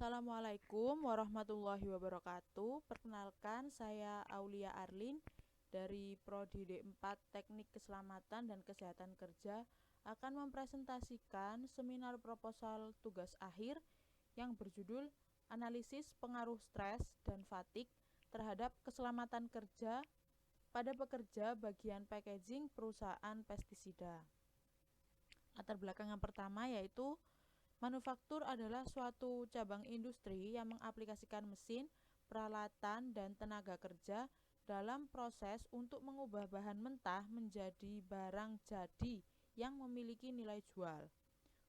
Assalamualaikum warahmatullahi wabarakatuh. Perkenalkan, saya Aulia Arlin dari Prodi D4 Teknik Keselamatan dan Kesehatan Kerja akan mempresentasikan seminar proposal tugas akhir yang berjudul Analisis Pengaruh Stres dan Fatigue terhadap Keselamatan Kerja pada Pekerja Bagian Packaging Perusahaan Pestisida. Latar belakang yang pertama yaitu manufaktur adalah suatu cabang industri yang mengaplikasikan mesin, peralatan, dan tenaga kerja dalam proses untuk mengubah bahan mentah menjadi barang jadi yang memiliki nilai jual.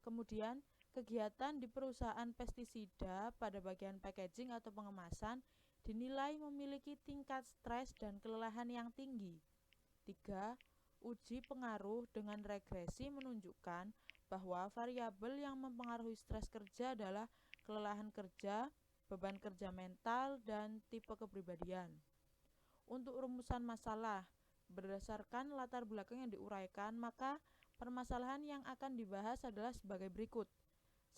Kemudian, kegiatan di perusahaan pestisida pada bagian packaging atau pengemasan dinilai memiliki tingkat stres dan kelelahan yang tinggi. 3. Uji pengaruh dengan regresi menunjukkan bahwa variabel yang mempengaruhi stres kerja adalah kelelahan kerja, beban kerja mental, dan tipe kepribadian. Untuk rumusan masalah, berdasarkan latar belakang yang diuraikan, maka permasalahan yang akan dibahas adalah sebagai berikut.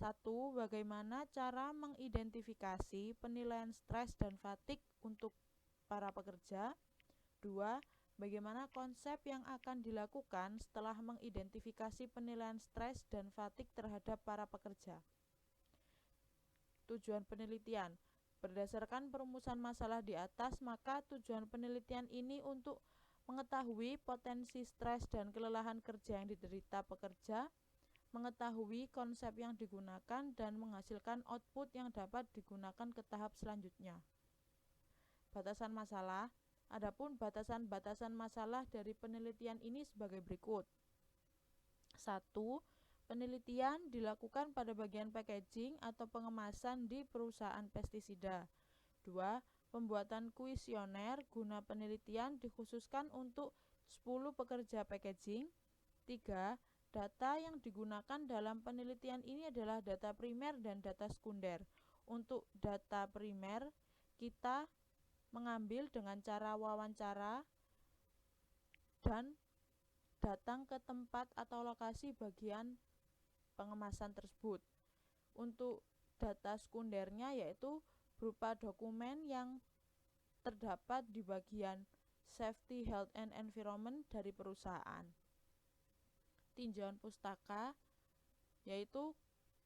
1. Bagaimana cara mengidentifikasi penilaian stres dan fatigue untuk para pekerja. 2. Bagaimana konsep yang akan dilakukan setelah mengidentifikasi penilaian stres dan fatigue terhadap para pekerja. Tujuan penelitian. Berdasarkan perumusan masalah di atas, maka tujuan penelitian ini untuk mengetahui potensi stres dan kelelahan kerja yang diderita pekerja, mengetahui konsep yang digunakan, dan menghasilkan output yang dapat digunakan ke tahap selanjutnya. Batasan masalah. Adapun batasan-batasan masalah dari penelitian ini sebagai berikut. 1. Penelitian dilakukan pada bagian packaging atau pengemasan di perusahaan pestisida. 2. Pembuatan kuesioner guna penelitian dikhususkan untuk 10 pekerja packaging. 3. Data yang digunakan dalam penelitian ini adalah data primer dan data sekunder. Untuk data primer, kita mengambil dengan cara wawancara dan datang ke tempat atau lokasi bagian pengemasan tersebut. Untuk data sekundernya yaitu berupa dokumen yang terdapat di bagian Safety, Health, and Environment dari perusahaan. Tinjauan pustaka yaitu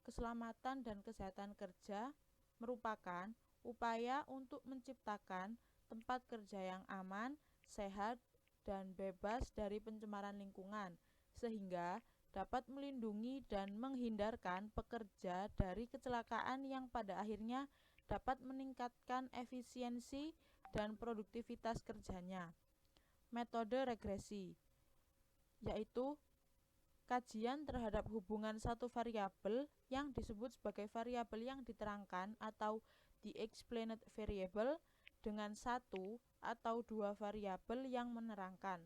keselamatan dan kesehatan kerja merupakan upaya untuk menciptakan tempat kerja yang aman, sehat, dan bebas dari pencemaran lingkungan, sehingga dapat melindungi dan menghindarkan pekerja dari kecelakaan yang pada akhirnya dapat meningkatkan efisiensi dan produktivitas kerjanya. Metode regresi, yaitu kajian terhadap hubungan satu variabel yang disebut sebagai variabel yang diterangkan atau the explained variable dengan satu atau dua variabel yang menerangkan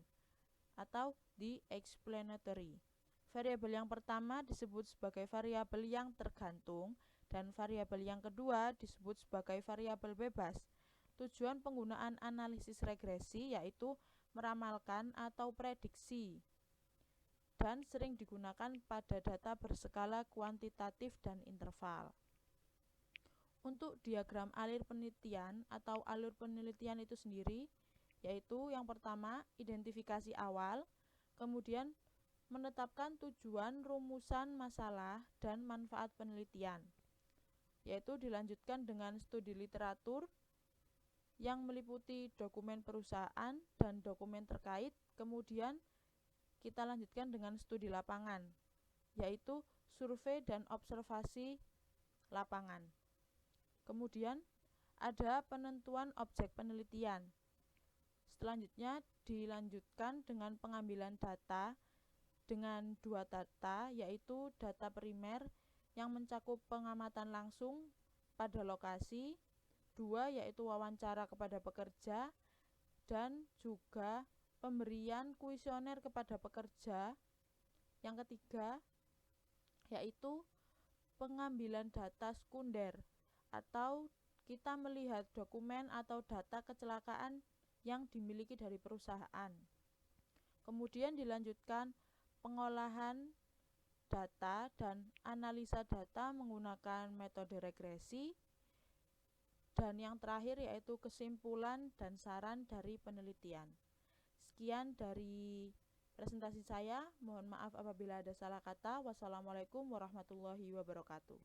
atau the explanatory. Variabel yang pertama disebut sebagai variabel yang tergantung dan variabel yang kedua disebut sebagai variabel bebas. Tujuan penggunaan analisis regresi yaitu meramalkan atau prediksi dan sering digunakan pada data berskala kuantitatif dan interval. Untuk diagram alir penelitian atau alur penelitian itu sendiri, yaitu yang pertama identifikasi awal, kemudian menetapkan tujuan, rumusan masalah, dan manfaat penelitian, yaitu dilanjutkan dengan studi literatur yang meliputi dokumen perusahaan dan dokumen terkait, kemudian kita lanjutkan dengan studi lapangan, yaitu survei dan observasi lapangan. Kemudian ada penentuan objek penelitian. Selanjutnya dilanjutkan dengan pengambilan data dengan dua data, yaitu data primer yang mencakup pengamatan langsung pada lokasi, 2 yaitu wawancara kepada pekerja, dan juga pemberian kuesioner kepada pekerja. Yang ketiga yaitu pengambilan data sekunder atau kita melihat dokumen atau data kecelakaan yang dimiliki dari perusahaan. Kemudian dilanjutkan pengolahan data dan analisa data menggunakan metode regresi, Dan yang terakhir yaitu kesimpulan dan saran dari penelitian. Sekian dari presentasi saya. Mohon maaf apabila ada salah kata. Wassalamualaikum warahmatullahi wabarakatuh.